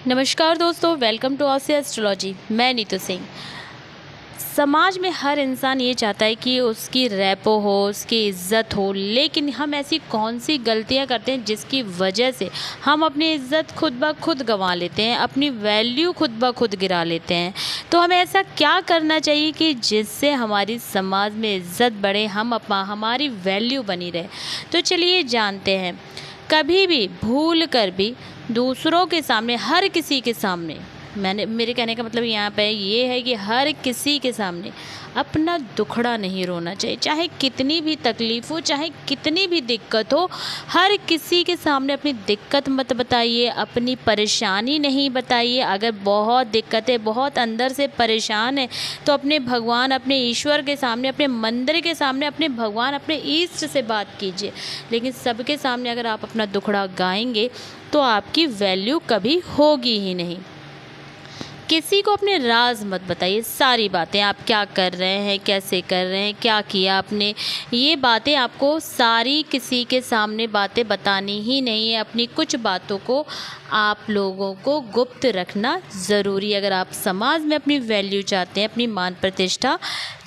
नमस्कार दोस्तों, welcome to Aussie astrology. मैं नीतू सिंह। समाज में हर इंसान ये चाहता है कि उसकी रैपो हो, उसकी इज़्ज़त हो, लेकिन हम ऐसी कौन सी गलतियां करते हैं जिसकी वजह से हम अपनी इज़्ज़त खुद ब खुद गंवा लेते हैं, अपनी वैल्यू खुद ब खुद गिरा लेते हैं। तो हमें ऐसा क्या करना चाहिए कि जिससे हमारी समाज में इज़्ज़त बढ़े, हमारी वैल्यू बनी रहे। तो चलिए जानते हैं। कभी भी भूल कर भी दूसरों के सामने, हर किसी के सामने, मेरे कहने का मतलब यहाँ पे ये है कि हर किसी के सामने अपना दुखड़ा नहीं रोना चाहिए। चाहे कितनी भी तकलीफ़ हो, चाहे कितनी भी दिक्कत हो, हर किसी के सामने अपनी दिक्कत मत बताइए, अपनी परेशानी नहीं बताइए। अगर बहुत दिक्कत है, बहुत अंदर से परेशान है, तो अपने भगवान, अपने ईश्वर के सामने, अपने मंदिर के सामने, अपने भगवान, अपने ईष्ट से बात कीजिए। लेकिन सबके सामने अगर आप अपना दुखड़ा गाएंगे तो आपकी वैल्यू कभी होगी ही नहीं। किसी को अपने राज मत बताइए। सारी बातें, आप क्या कर रहे हैं, कैसे कर रहे हैं, क्या किया आपने, ये बातें आपको सारी किसी के सामने बातें बतानी ही नहीं है। अपनी कुछ बातों को आप लोगों को गुप्त रखना ज़रूरी है। अगर आप समाज में अपनी वैल्यू चाहते हैं, अपनी मान प्रतिष्ठा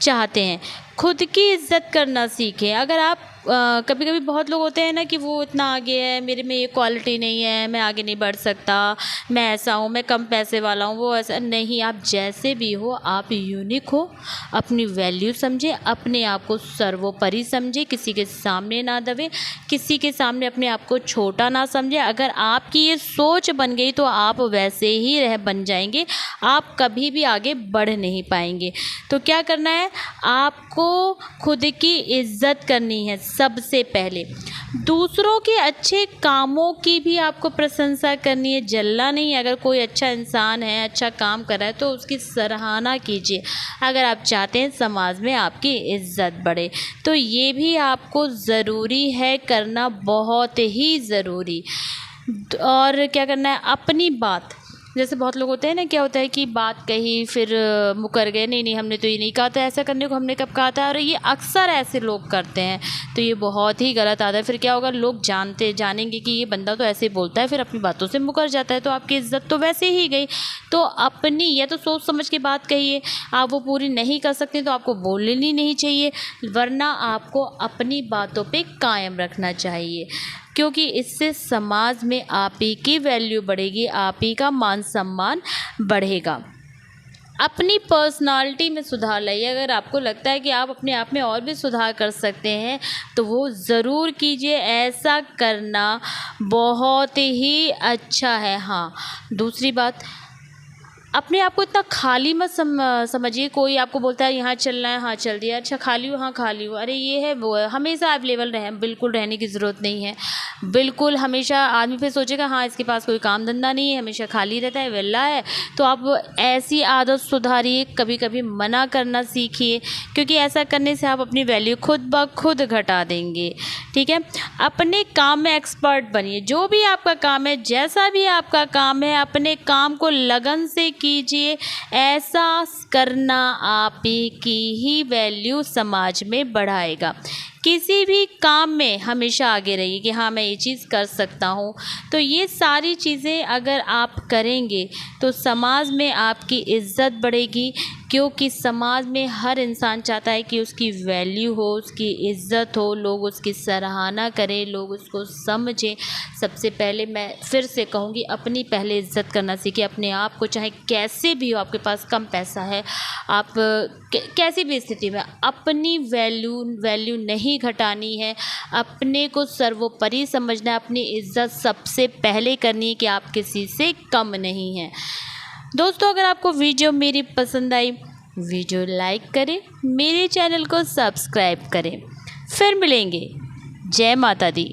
चाहते हैं, खुद की इज्जत करना सीखें। अगर आप कभी कभी बहुत लोग होते हैं ना कि वो इतना आगे है, मेरे में ये क्वालिटी नहीं है, मैं आगे नहीं बढ़ सकता, मैं ऐसा हूँ, मैं कम पैसे वाला हूँ, वो ऐसा नहीं। आप जैसे भी हो, आप यूनिक हो। अपनी वैल्यू समझे, अपने आप को सर्वोपरि समझे, किसी के सामने ना दबे, किसी के सामने अपने आप को छोटा ना समझे। अगर आपकी ये सोच बन गई तो आप वैसे ही बन जाएंगे, आप कभी भी आगे बढ़ नहीं पाएंगे। तो क्या करना है, आपको खुद की इज्जत करनी है सबसे पहले। दूसरों के अच्छे कामों की भी आपको प्रशंसा करनी है, जलना नहीं। अगर कोई अच्छा इंसान है, अच्छा काम कर रहा है, तो उसकी सराहना कीजिए। अगर आप चाहते हैं समाज में आपकी इज्जत बढ़े, तो ये भी आपको ज़रूरी है करना, बहुत ही ज़रूरी। और क्या करना है, अपनी बात, जैसे बहुत लोग होते हैं ना, क्या होता है कि बात कही फिर मुकर गए, नहीं नहीं हमने तो ये नहीं कहा था, ऐसा करने को हमने कब कहा था। और ये अक्सर ऐसे लोग करते हैं, तो ये बहुत ही गलत आदत है। फिर क्या होगा, लोग जानेंगे कि ये बंदा तो ऐसे ही बोलता है, फिर अपनी बातों से मुकर जाता है, तो आपकी इज्जत तो वैसे ही गई। तो अपनी, या तो सोच समझ के बात कहिए। आप वो पूरी नहीं कर सकते तो आपको बोलनी नहीं चाहिए, वरना आपको अपनी बातों पर कायम रखना चाहिए, क्योंकि इससे समाज में आप ही की वैल्यू बढ़ेगी, आप ही का मान सम्मान बढ़ेगा। अपनी पर्सनालिटी में सुधार लाइए। अगर आपको लगता है कि आप अपने आप में और भी सुधार कर सकते हैं, तो वो ज़रूर कीजिए। ऐसा करना बहुत ही अच्छा है। हाँ, दूसरी बात, अपने आप को इतना खाली मत समझिए। कोई आपको बोलता है यहाँ चलना है, हाँ चल दिया, अच्छा खाली हो, हाँ खाली हो, अरे ये है वो है, हमेशा अवेलेबल रहें, बिल्कुल रहने की ज़रूरत नहीं है। बिल्कुल हमेशा आदमी फिर सोचेगा हाँ इसके पास कोई काम धंधा नहीं है, हमेशा खाली रहता है, वेला है। तो आप ऐसी आदत सुधारिए, कभी कभी मना करना सीखिए, क्योंकि ऐसा करने से आप अपनी वैल्यू खुद ब खुद घटा देंगे। ठीक है, अपने काम में एक्सपर्ट बनिए। जो भी आपका काम है, जैसा भी आपका काम है, अपने काम को लगन से कीजिए। ऐसा करना आप की ही वैल्यू समाज में बढ़ाएगा। किसी भी काम में हमेशा आगे रहिए कि हाँ मैं ये चीज़ कर सकता हूँ। तो ये सारी चीज़ें अगर आप करेंगे तो समाज में आपकी इज़्ज़त बढ़ेगी, क्योंकि समाज में हर इंसान चाहता है कि उसकी वैल्यू हो, उसकी इज़्ज़त हो, लोग उसकी सराहना करें, लोग उसको समझें। सबसे पहले मैं फिर से कहूँगी, अपनी पहले इज़्ज़त करना सीखिए। अपने आप को, चाहे कैसे भी हो, आपके पास कम पैसा है, आप कैसी भी स्थिति में, अपनी वैल्यू नहीं घटानी है। अपने को सर्वोपरि समझना है, अपनी इज़्ज़त सबसे पहले करनी है कि आप किसी से कम नहीं हैं। दोस्तों, अगर आपको वीडियो मेरी पसंद आई, वीडियो लाइक करें, मेरे चैनल को सब्सक्राइब करें। फिर मिलेंगे। जय माता दी।